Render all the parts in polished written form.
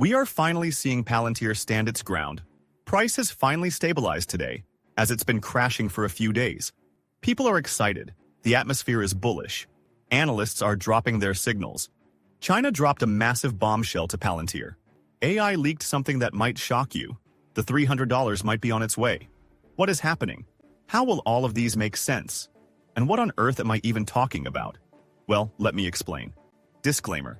We are finally seeing Palantir stand its ground. Price has finally stabilized today, as it's been crashing for a few days. People are excited. The atmosphere is bullish. Analysts are dropping their signals. China dropped a massive bombshell to Palantir. AI leaked something that might shock you. The $300 might be on its way. What is happening? How will all of these make sense? And what on earth am I even talking about? Well, let me explain. Disclaimer.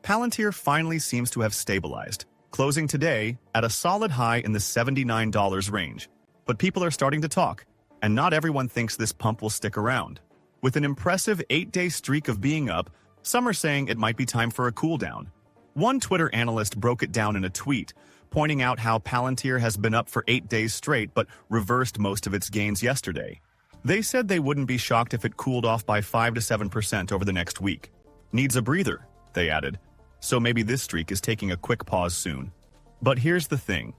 Palantir finally seems to have stabilized, closing today at a solid high in the $79 range. But people are starting to talk, and not everyone thinks this pump will stick around. With an impressive 8-day streak of being up, some are saying it might be time for a cool down. One Twitter analyst broke it down in a tweet, pointing out how Palantir has been up for 8 days straight but reversed most of its gains yesterday. They said they wouldn't be shocked if it cooled off by 5 to 7% over the next week. Needs a breather, they added. So maybe this streak is taking a quick pause soon. But here's the thing.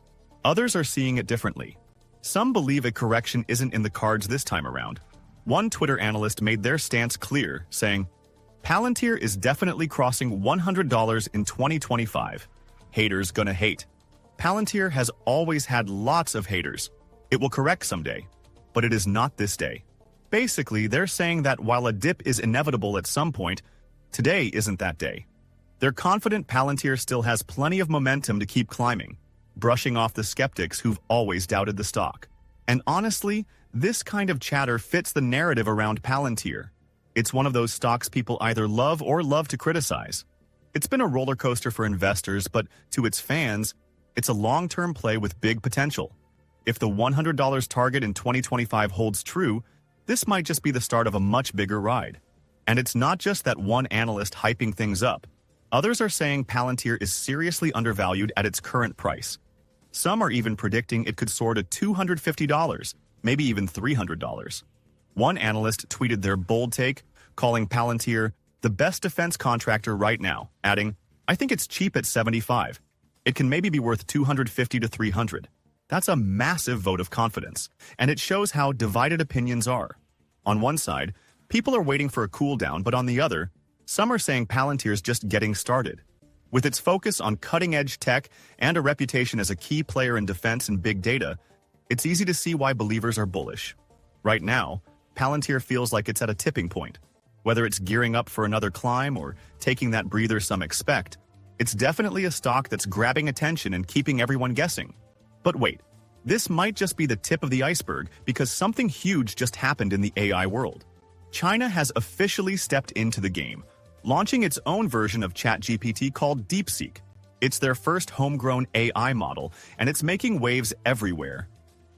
Others are seeing it differently. Some believe a correction isn't in the cards this time around. One Twitter analyst made their stance clear, saying, Palantir is definitely crossing $100 in 2025. Haters gonna hate. Palantir has always had lots of haters. It will correct someday, but it is not this day. Basically, they're saying that while a dip is inevitable at some point, today isn't that day. They're confident Palantir still has plenty of momentum to keep climbing, brushing off the skeptics who've always doubted the stock. And honestly, this kind of chatter fits the narrative around Palantir. It's one of those stocks people either love or love to criticize. It's been a roller coaster for investors, but to its fans, it's a long-term play with big potential. If the $100 target in 2025 holds true, this might just be the start of a much bigger ride. And it's not just that one analyst hyping things up. Others are saying Palantir is seriously undervalued at its current price. Some are even predicting it could soar to $250, maybe even $300. One analyst tweeted their bold take, calling Palantir the best defense contractor right now, adding, I think it's cheap at 75. It can maybe be worth 250 to 300. That's a massive vote of confidence, and it shows how divided opinions are. On one side, people are waiting for a cool down, but on the other, some are saying Palantir's just getting started. With its focus on cutting-edge tech and a reputation as a key player in defense and big data, it's easy to see why believers are bullish. Right now, Palantir feels like it's at a tipping point. Whether it's gearing up for another climb or taking that breather some expect, it's definitely a stock that's grabbing attention and keeping everyone guessing. But wait, this might just be the tip of the iceberg because something huge just happened in the AI world. China has officially stepped into the game, launching its own version of ChatGPT called Deepseek. It's their first homegrown AI model, and it's making waves everywhere.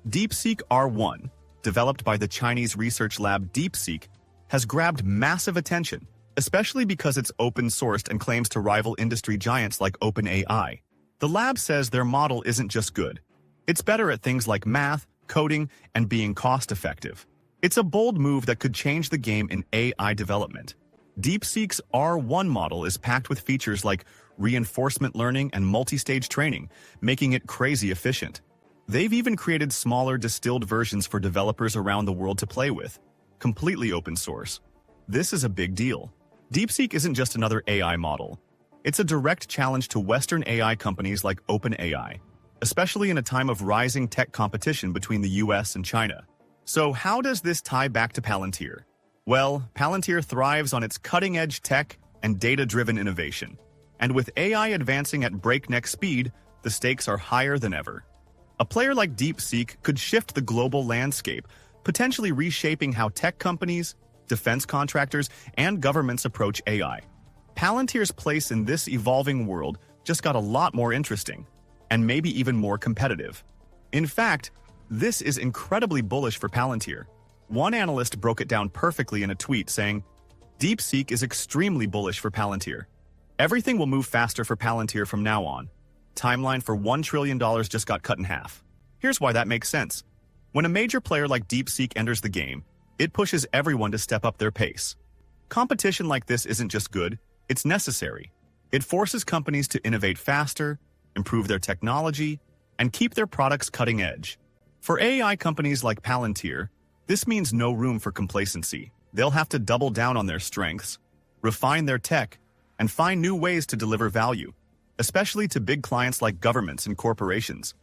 Deepseek R1, developed by the Chinese research lab Deepseek, has grabbed massive attention, especially because it's open-sourced and claims to rival industry giants like Openai. The lab says their model isn't just good. It's better at things like math, coding, and being cost-effective. It's a bold move that could change the game in AI development. Deepseek's R1 model is packed with features like reinforcement learning and multi-stage training, making it crazy efficient. They've even created smaller distilled versions for developers around the world to play with, completely open source. This is a big deal. Deepseek isn't just another AI model. It's a direct challenge to Western AI companies like Openai, especially in a time of rising tech competition between the US and China. So how does this tie back to Palantir? Well, Palantir thrives on its cutting-edge tech and data-driven innovation. And with AI advancing at breakneck speed, the stakes are higher than ever. A player like Deepseek could shift the global landscape, potentially reshaping how tech companies, defense contractors, and governments approach AI. Palantir's place in this evolving world just got a lot more interesting, and maybe even more competitive. In fact, this is incredibly bullish for Palantir. One analyst broke it down perfectly in a tweet saying, Deepseek is extremely bullish for Palantir. Everything will move faster for Palantir from now on. Timeline for $1 trillion just got cut in half. Here's why that makes sense. When a major player like Deepseek enters the game, it pushes everyone to step up their pace. Competition like this isn't just good, it's necessary. It forces companies to innovate faster, improve their technology, and keep their products cutting edge. For AI companies like Palantir, this means no room for complacency. They'll have to double down on their strengths, refine their tech, and find new ways to deliver value. especially to big clients like governments and corporations.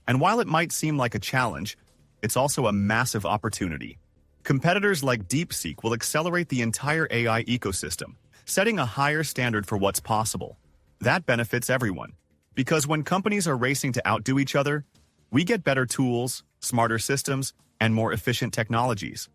And while it might seem like a challenge, it's also a massive opportunity. Competitors like Deepseek will accelerate the entire AI ecosystem, setting a higher standard for what's possible. That benefits everyone, because when companies are racing to outdo each other, we get better tools, smarter systems, and more efficient technologies.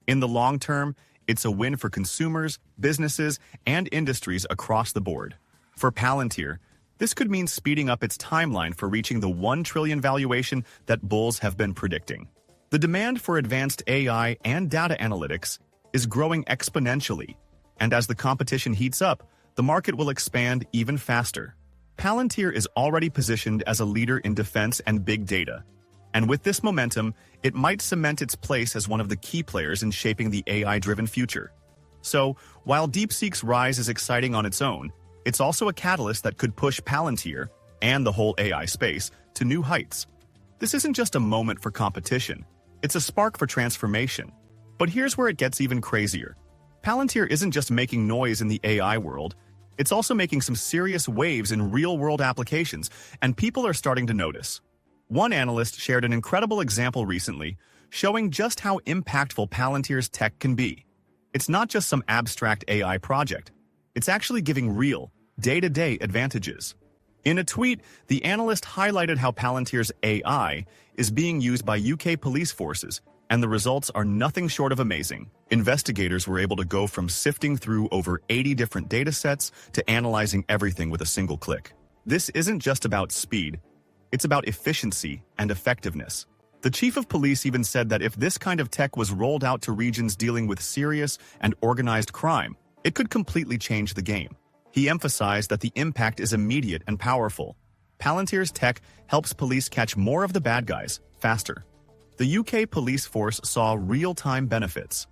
In the long term, it's a win for consumers, businesses, and industries across the board. For Palantir, this could mean speeding up its timeline for reaching the $1 trillion valuation that bulls have been predicting. The demand for advanced AI and data analytics is growing exponentially, and as the competition heats up, the market will expand even faster. Palantir is already positioned as a leader in defense and big data, and with this momentum, it might cement its place as one of the key players in shaping the AI-driven future. So, while Deepseek's rise is exciting on its own, it's also a catalyst that could push Palantir and the whole AI space to new heights. This isn't just a moment for competition, it's a spark for transformation. But here's where it gets even crazier. Palantir isn't just making noise in the AI world, it's also making some serious waves in real-world applications, and people are starting to notice. One analyst shared an incredible example recently, showing just how impactful Palantir's tech can be. It's not just some abstract AI project. It's actually giving real, day-to-day advantages. In a tweet, the analyst highlighted how Palantir's AI is being used by UK police forces, and the results are nothing short of amazing. Investigators were able to go from sifting through over 80 different datasets to analyzing everything with a single click. This isn't just about speed, it's about efficiency and effectiveness. The chief of police even said that if this kind of tech was rolled out to regions dealing with serious and organized crime, it could completely change the game. He emphasized that the impact is immediate and powerful. Palantir's tech helps police catch more of the bad guys faster. The UK police force saw real-time benefits.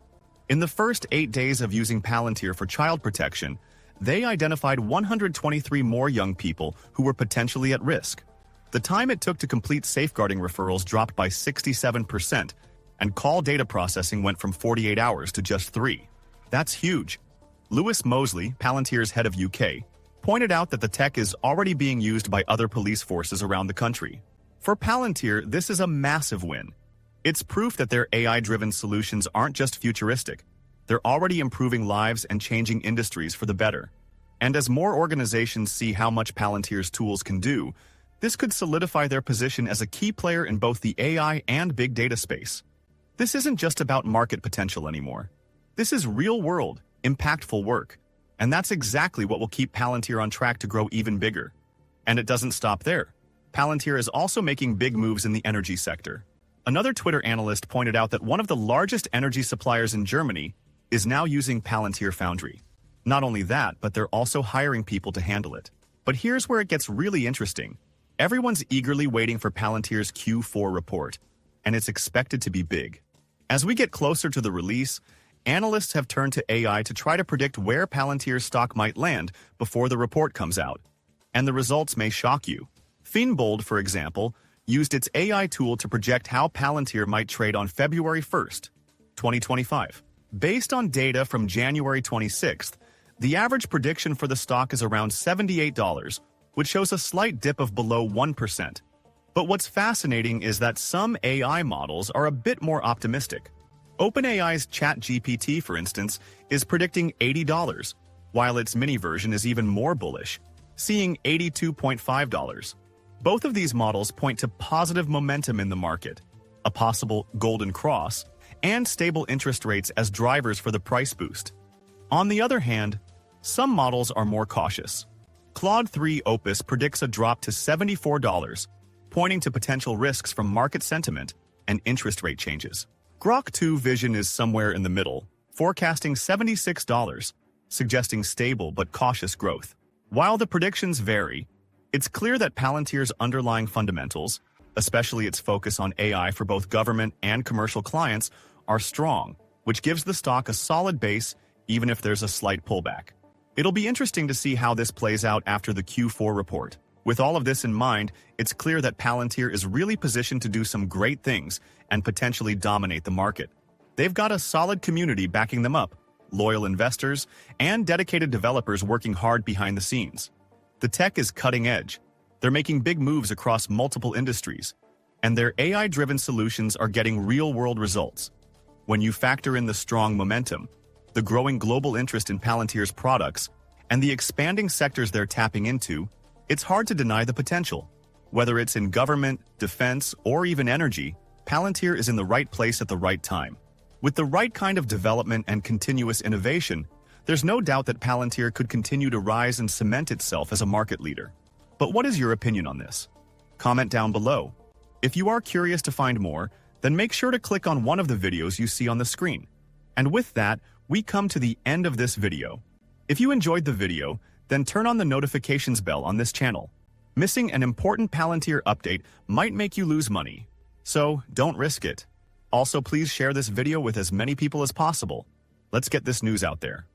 In the first 8 days of using Palantir for child protection, they identified 123 more young people who were potentially at risk. The time it took to complete safeguarding referrals dropped by 67%, and call data processing went from 48 hours to just 3. That's huge. Lewis Mosley, Palantir's head of UK, pointed out that the tech is already being used by other police forces around the country. For Palantir, this is a massive win. It's proof that their AI-driven solutions aren't just futuristic. They're already improving lives and changing industries for the better. And as more organizations see how much Palantir's tools can do, this could solidify their position as a key player in both the AI and big data space. This isn't just about market potential anymore. This is real-world, impactful work. And that's exactly what will keep Palantir on track to grow even bigger. And it doesn't stop there. Palantir is also making big moves in the energy sector. Another Twitter analyst pointed out that one of the largest energy suppliers in Germany is now using Palantir Foundry. Not only that, but they're also hiring people to handle it. But here's where it gets really interesting. Everyone's eagerly waiting for Palantir's Q4 report, and it's expected to be big. As we get closer to the release, analysts have turned to AI to try to predict where Palantir's stock might land before the report comes out. And the results may shock you. Finbold, for example, used its AI tool to project how Palantir might trade on February 1st, 2025. Based on data from January 26th, the average prediction for the stock is around $78, which shows a slight dip of below 1%. But what's fascinating is that some AI models are a bit more optimistic. OpenAI's ChatGPT, for instance, is predicting $80, while its mini version is even more bullish, seeing $82.5. Both of these models point to positive momentum in the market, a possible golden cross, and stable interest rates as drivers for the price boost. On the other hand, some models are more cautious. Claude 3 Opus predicts a drop to $74, pointing to potential risks from market sentiment and interest rate changes. Grok 2 Vision is somewhere in the middle, forecasting $76, suggesting stable but cautious growth. While the predictions vary, it's clear that Palantir's underlying fundamentals, especially its focus on AI for both government and commercial clients, are strong, which gives the stock a solid base even if there's a slight pullback. It'll be interesting to see how this plays out after the Q4 report. With all of this in mind, it's clear that Palantir is really positioned to do some great things and potentially dominate the market. They've got a solid community backing them up, loyal investors, and dedicated developers working hard behind the scenes. The tech is cutting edge. They're making big moves across multiple industries, and their AI-driven solutions are getting real-world results. When you factor in the strong momentum, the growing global interest in Palantir's products, and the expanding sectors they're tapping into, it's hard to deny the potential. Whether it's in government, defense, or even energy, Palantir is in the right place at the right time. With the right kind of development and continuous innovation, there's no doubt that Palantir could continue to rise and cement itself as a market leader. But what is your opinion on this? Comment down below. If you are curious to find more, then make sure to click on one of the videos you see on the screen. And with that, we come to the end of this video. If you enjoyed the video, then turn on the notifications bell on this channel. Missing an important Palantir update might make you lose money, so don't risk it. Also, please share this video with as many people as possible. Let's get this news out there.